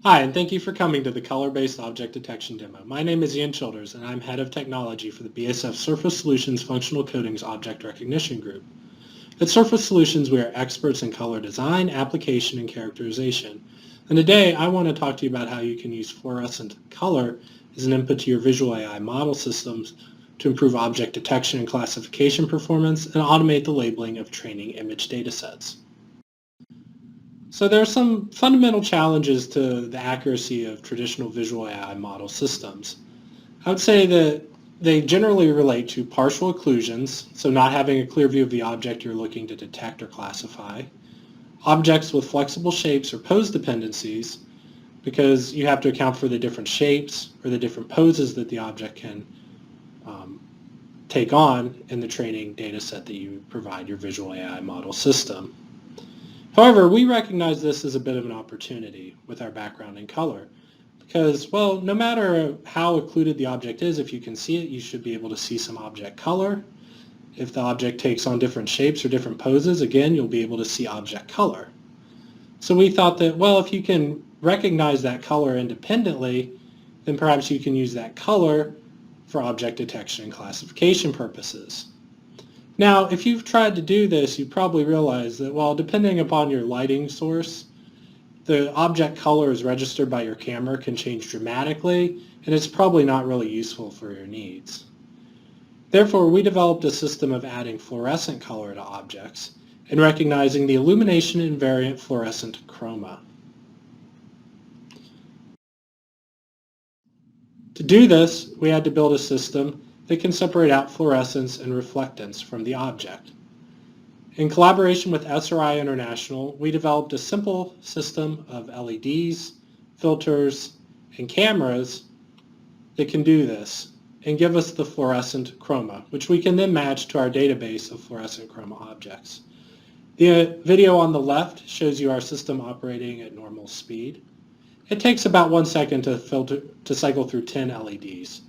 Hi, and thank you for coming to the Color-Based Object Detection demo. My name is Ian Childers, and I'm Head of Technology for the BASF Surface Solutions Functional Coatings Object Recognition Group. At Surface Solutions, we are experts in color design, application, and characterization. And today, I want to talk to you about how you can use fluorescent color as an input to your visual AI model systems to improve object detection and classification performance and automate the labeling of training image datasets. So there are some fundamental challenges to the accuracy of traditional visual AI model systems. I would say that they generally relate to partial occlusions, so not having a clear view of the object you're looking to detect or classify, objects with flexible shapes or pose dependencies, because you have to account for the different shapes or the different poses that the object can take on in the training data set that you provide your visual AI model system. However, we recognize this as a bit of an opportunity with our background in color because, well, no matter how occluded the object is, if you can see it, you should be able to see some object color. If the object takes on different shapes or different poses, again, you'll be able to see object color. So we thought that, well, if you can recognize that color independently, then perhaps you can use that color for object detection and classification purposes. Now, if you've tried to do this, you probably realize that, well, depending upon your lighting source, the object colors registered by your camera can change dramatically, and it's probably not really useful for your needs. Therefore, we developed a system of adding fluorescent color to objects and recognizing the illumination invariant fluorescent chroma. To do this, we had to build a system that can separate out fluorescence and reflectance from the object. In collaboration with SRI International, we developed a simple system of LEDs, filters, and cameras that can do this and give us the fluorescent chroma, which we can then match to our database of fluorescent chroma objects. The video on the left shows you our system operating at normal speed. It takes about 1 second to cycle through 10 LEDs.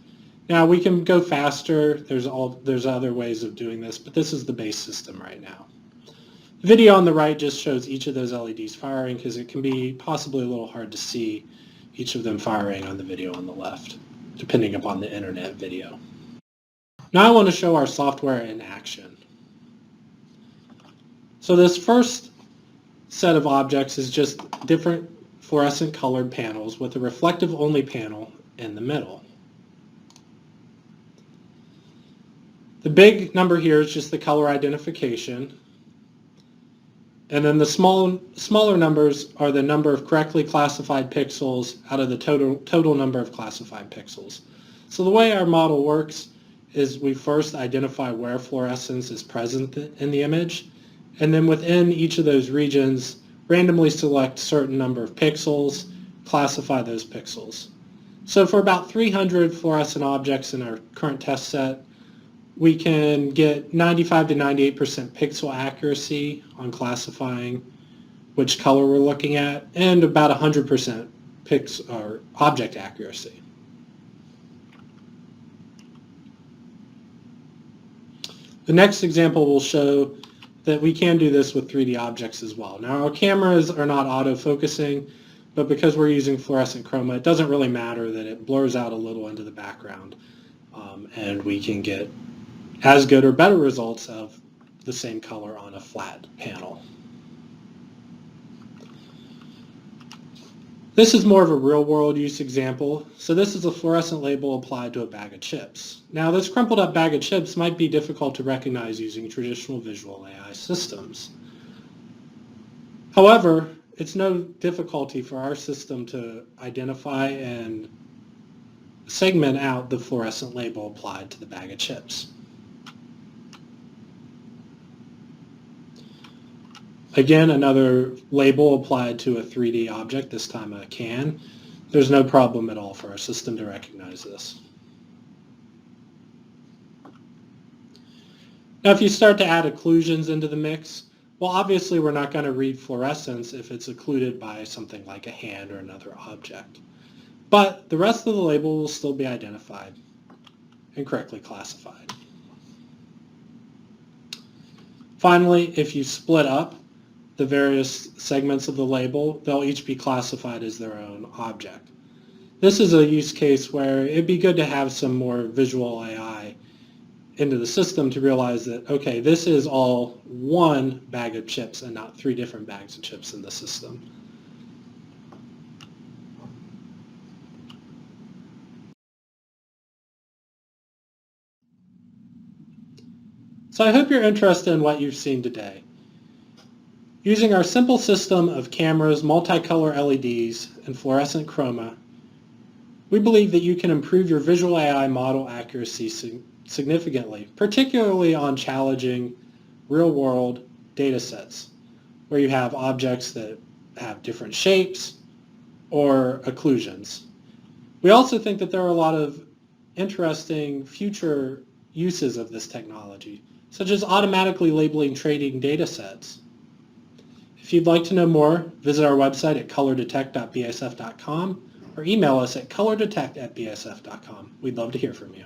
Now we can go faster, there's other ways of doing this, but this is the base system right now. The video on the right just shows each of those LEDs firing because it can be possibly a little hard to see each of them firing on the video on the left, depending upon the internet video. Now I want to show our software in action. So this first set of objects is just different fluorescent colored panels with a reflective only panel in the middle. The big number here is just the color identification, and then the smaller numbers are the number of correctly classified pixels out of the total number of classified pixels. So the way our model works is we first identify where fluorescence is present in the image, and then within each of those regions randomly select a certain number of pixels, classify those pixels. So for about 300 fluorescent objects in our current test set, we can get 95 to 98% pixel accuracy on classifying which color we're looking at, and about 100% object accuracy. The next example will show that we can do this with 3D objects as well. Now our cameras are not auto-focusing, but because we're using fluorescent chroma, it doesn't really matter that it blurs out a little into the background, and we can get as good or better results of the same color on a flat panel. This is more of a real-world use example. So this is a fluorescent label applied to a bag of chips. Now this crumpled up bag of chips might be difficult to recognize using traditional visual AI systems. However, it's no difficulty for our system to identify and segment out the fluorescent label applied to the bag of chips. Again, another label applied to a 3D object, this time a can. There's no problem at all for our system to recognize this. Now, if you start to add occlusions into the mix, well, obviously we're not going to read fluorescence if it's occluded by something like a hand or another object. But the rest of the label will still be identified and correctly classified. Finally, if you split up the various segments of the label, they'll each be classified as their own object. This is a use case where it'd be good to have some more visual AI into the system to realize that, okay, this is all one bag of chips and not 3 different bags of chips in the system. So I hope you're interested in what you've seen today. Using our simple system of cameras, multicolor LEDs, and fluorescent chroma, we believe that you can improve your visual AI model accuracy significantly, particularly on challenging real-world data sets where you have objects that have different shapes or occlusions. We also think that there are a lot of interesting future uses of this technology, such as automatically labeling trading data sets. If you'd like to know more, visit our website at colordetect.basf.com or email us at colordetect@basf.com. We'd love to hear from you.